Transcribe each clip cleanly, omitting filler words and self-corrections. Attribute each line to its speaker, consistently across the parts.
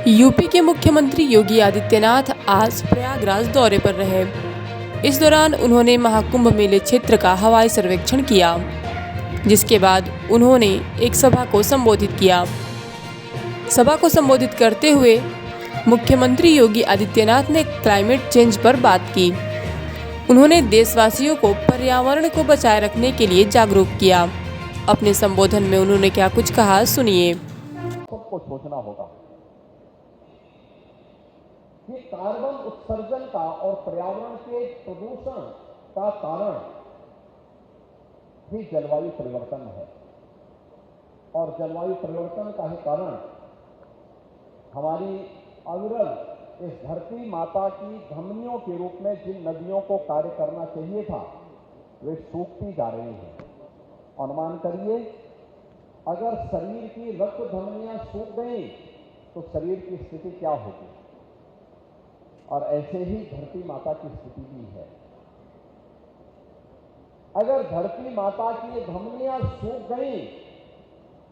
Speaker 1: UP के मुख्यमंत्री योगी आदित्यनाथ आज प्रयागराज दौरे पर रहे। इस दौरान उन्होंने महाकुंभ मेले क्षेत्र का हवाई सर्वेक्षण किया, जिसके बाद उन्होंने एक सभा को संबोधित किया। सभा को संबोधित करते हुए मुख्यमंत्री योगी आदित्यनाथ ने क्लाइमेट चेंज पर बात की। उन्होंने देशवासियों को पर्यावरण को बचाए रखने के लिए जागरूक किया। अपने संबोधन में उन्होंने क्या कुछ कहा, सुनिए।
Speaker 2: सबको सोचना होगा कि कार्बन उत्सर्जन का और पर्यावरण के प्रदूषण का कारण ही जलवायु परिवर्तन है, और जलवायु परिवर्तन का ही कारण हमारी अविरल इस धरती माता की धमनियों के रूप में जिन नदियों को कार्य करना चाहिए था, वे सूखती जा रही हैं। अनुमान करिए, अगर शरीर की रक्त धमनियां सूख गई तो शरीर की स्थिति क्या होगी, और ऐसे ही धरती माता की स्थिति भी है। अगर धरती माता की धमनियां सूख गई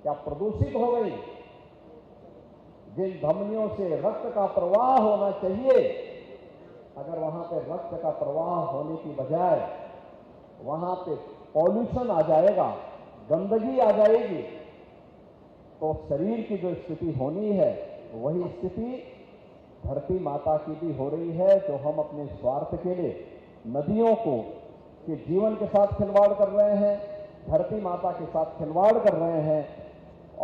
Speaker 2: या प्रदूषित हो गई, जिन धमनियों से रक्त का प्रवाह होना चाहिए, अगर वहां पे रक्त का प्रवाह होने की बजाय वहां पे पॉल्यूशन आ जाएगा, गंदगी आ जाएगी, तो शरीर की जो स्थिति होनी है वही स्थिति धरती माता की भी हो रही है, जो हम अपने स्वार्थ के लिए नदियों को के जीवन के साथ खिलवाड़ कर रहे हैं, धरती माता के साथ खिलवाड़ कर रहे हैं।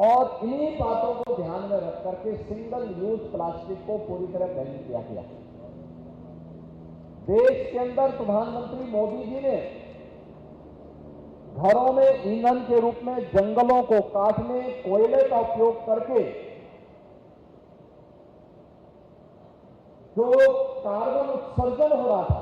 Speaker 2: और इन्हीं बातों को ध्यान में रख करके सिंगल यूज प्लास्टिक को पूरी तरह बैन किया गया। देश के अंदर प्रधानमंत्री मोदी जी ने घरों में ईंधन के रूप में जंगलों को काटने, कोयले का उपयोग करके जो कार्बन उत्सर्जन हो रहा था,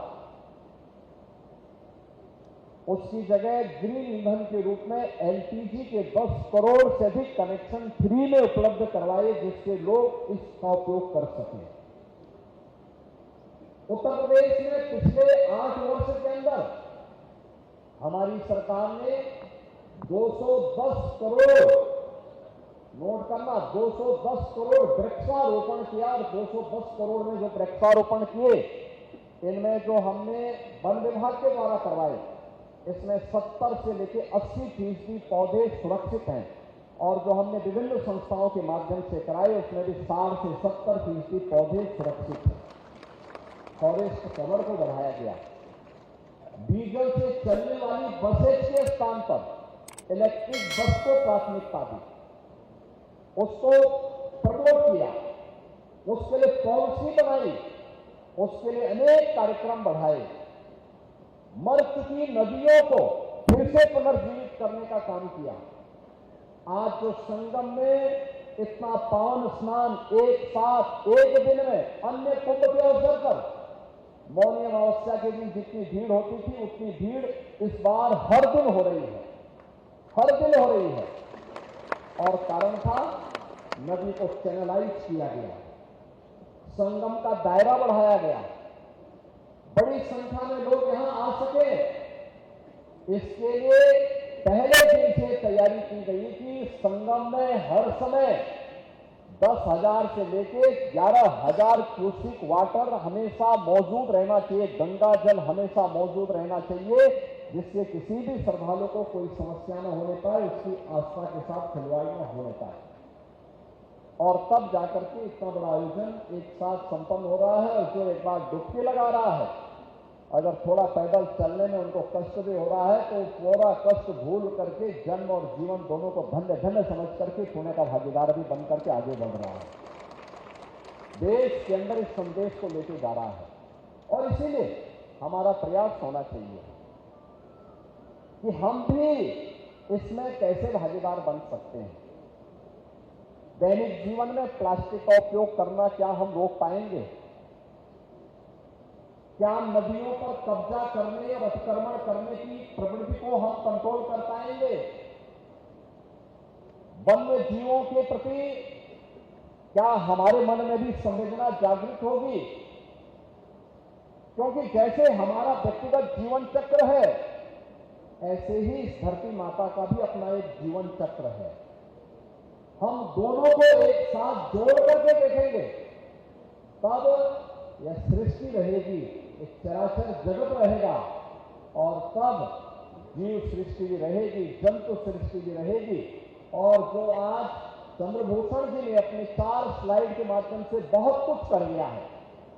Speaker 2: उसकी जगह ग्रीन ईंधन के रूप में एलपीजी के 10 करोड़ से अधिक कनेक्शन फ्री में उपलब्ध करवाए, जिससे लोग इसका उपयोग कर सकें। उत्तर प्रदेश में पिछले 8 वर्ष के अंदर हमारी सरकार ने 210 करोड़, नोट करना, 210 करोड़ वृक्षारोपण किया। और 210 करोड़ में जो वृक्षारोपण किए, इनमें जो हमने वन विभाग के द्वारा करवाए, इसमें 70 से लेकर 80% पौधे सुरक्षित हैं, और जो हमने विभिन्न संस्थाओं के माध्यम से कराए, उसमें भी 60 से 70% पौधे सुरक्षित हैं। फॉरेस्ट कवर को बढ़ाया गया। डीजल से चलने वाली बसेस के स्थान पर इलेक्ट्रिक बस को प्राथमिकता दी, उसको प्रमोट किया, उसके लिए पॉलिसी बनाई, उसके लिए अनेक कार्यक्रम बढ़ाए। मर चुकी नदियों को फिर से पुनर्जीवित करने का काम किया। आज जो संगम में इतना पावन स्नान एक साथ एक दिन में अन्य कुंभ के अवसर पर मौनी अमावस्या के दिन जितनी भीड़ होती थी, उतनी भीड़ इस बार हर दिन हो रही है, हर दिन हो रही है। और कारण था, नदी को चैनलाइज किया गया, संगम का दायरा बढ़ाया गया, बड़ी संख्या में लोग यहां आ सके। इसके लिए पहले दिन से तैयारी की गई कि संगम में हर समय 10,000 से लेकर 11,000 क्यूसिक वाटर हमेशा मौजूद रहना चाहिए, गंगा जल हमेशा मौजूद रहना चाहिए, जिससे किसी भी श्रद्धालु को कोई समस्या न होने पाए, उसकी आस्था के साथ खिलवाड़ न होने पाए। और तब जाकर के इतना बड़ा आयोजन एक साथ संपन्न हो रहा है। और जो एक बार डुबकी लगा रहा है, अगर थोड़ा पैदल चलने में उनको कष्ट भी हो रहा है, तो पूरा कष्ट भूल करके जन्म और जीवन दोनों को धन्य धन्य समझ करके पुण्य का भागीदार भी बन करके आगे बढ़ रहा है। देश के अंदर इस संदेश को लेके जा रहा है, और इसीलिए हमारा प्रयास होना चाहिए कि हम भी इसमें कैसे भागीदार बन सकते हैं। दैनिक जीवन में प्लास्टिक का उपयोग करना क्या हम रोक पाएंगे? क्या नदियों पर कब्जा करने और अतिक्रमण करने की प्रवृत्ति को हम कंट्रोल कर पाएंगे? वन्य जीवों के प्रति क्या हमारे मन में भी संवेदना जागृत होगी? क्योंकि जैसे हमारा व्यक्तिगत जीवन चक्र है, ऐसे ही इस धरती माता का भी अपना एक जीवन चक्र है। हम दोनों को एक साथ जोड़ करके देखेंगे, तब यह सृष्टि रहेगी, एक चराचर जगत रहेगा, और तब जीव सृष्टि भी रहेगी, जंतु सृष्टि भी रहेगी। और जो आज चंद्रभूषण जी ने अपने 4 स्लाइड के माध्यम से बहुत कुछ कर लिया है,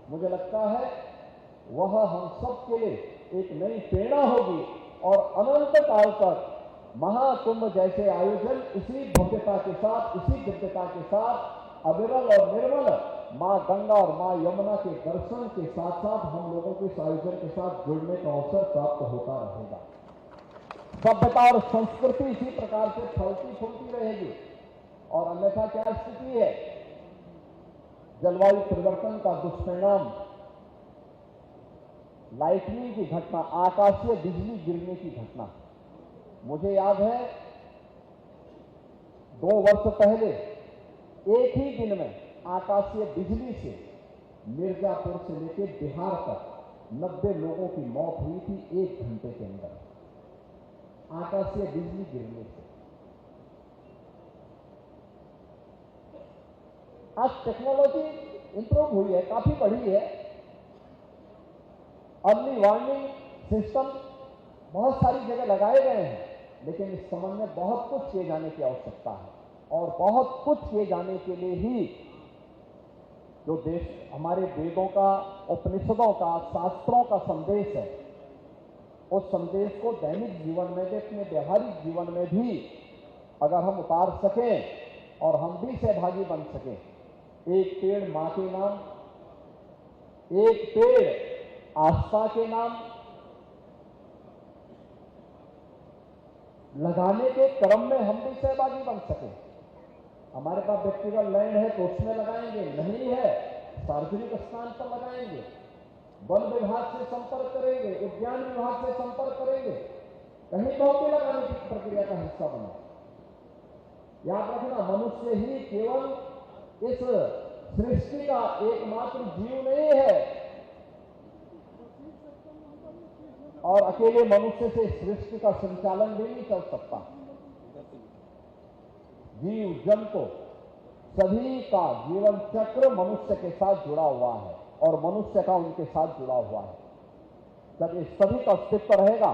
Speaker 2: मुझे लगता है वह हम सब के लिए एक नई प्रेरणा होगी, और अनंत काल तक महाकुंभ जैसे आयोजन इसी भव्यता के साथ, इसी दिव्यता के साथ, अविरल और निर्मल मां गंगा और मां यमुना के दर्शन के साथ साथ हम लोगों को इस आयोजन के साथ जुड़ने का अवसर प्राप्त होता रहेगा। सभ्यता और संस्कृति इसी प्रकार से फलती फूलती रहेगी। और अन्यथा क्या स्थिति है? जलवायु परिवर्तन का दुष्परिणाम, लाइटनिंग की घटना, आकाशीय बिजली गिरने की घटना। मुझे याद है 2 वर्ष पहले एक ही दिन में आकाशीय बिजली से मिर्जापुर से लेकर बिहार तक 90 लोगों की मौत हुई थी 1 घंटे के अंदर, आकाशीय बिजली गिरने से। आज टेक्नोलॉजी इंप्रूव हुई है, काफी बढ़ी है, अर्ली वार्निंग सिस्टम बहुत सारी जगह लगाए गए हैं, लेकिन इस संबंध में बहुत कुछ किए जाने की आवश्यकता है। और बहुत कुछ किए जाने के लिए ही जो देश हमारे वेदों का, उपनिषदों का, शास्त्रों का संदेश है, उस संदेश को दैनिक जीवन में भी, अपने व्यवहारिक जीवन में भी अगर हम उतार सकें और हम भी सहभागी बन सकें, एक पेड़ मां के नाम, एक पेड़ आस्था के नाम लगाने के क्रम में हम भी सहभागी बन सकें। हमारे पास व्यक्तिगत लैंड है तो उसमें लगाएंगे, नहीं है सार्वजनिक स्थान पर लगाएंगे, वन विभाग से संपर्क करेंगे, उद्यान विभाग से संपर्क करेंगे, कहीं पौधे लगाने की प्रक्रिया का हिस्सा बने। याद रखना, मनुष्य ही केवल इस सृष्टि का एकमात्र जीव नहीं है, और अकेले मनुष्य से सृष्टि का संचालन भी नहीं चल सकता। जीव जंतु सभी का जीवन चक्र मनुष्य के साथ जुड़ा हुआ है, और मनुष्य का उनके साथ जुड़ा हुआ है। जब ये सभी का अस्तित्व रहेगा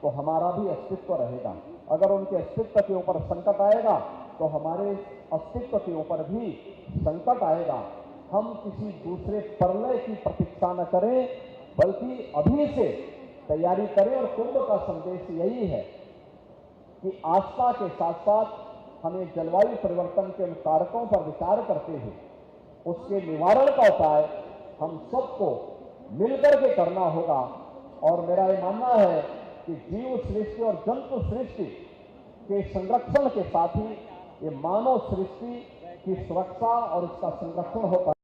Speaker 2: तो हमारा भी अस्तित्व रहेगा। अगर उनके अस्तित्व के ऊपर संकट आएगा तो हमारे अस्तित्व के ऊपर भी संकट आएगा। हम किसी दूसरे प्रलय की प्रतीक्षा न करें, बल्कि अभी से तैयारी करें। और कुंभ का संदेश यही है कि आस्था के साथ साथ हमें जलवायु परिवर्तन के उन कारकों पर विचार करते हुए उसके निवारण का उपाय हम सबको मिलकर के करना होगा। और मेरा ये मानना है कि जीव सृष्टि और जंतु सृष्टि के संरक्षण के साथ ही ये मानव सृष्टि की सुरक्षा और उसका संरक्षण होता है।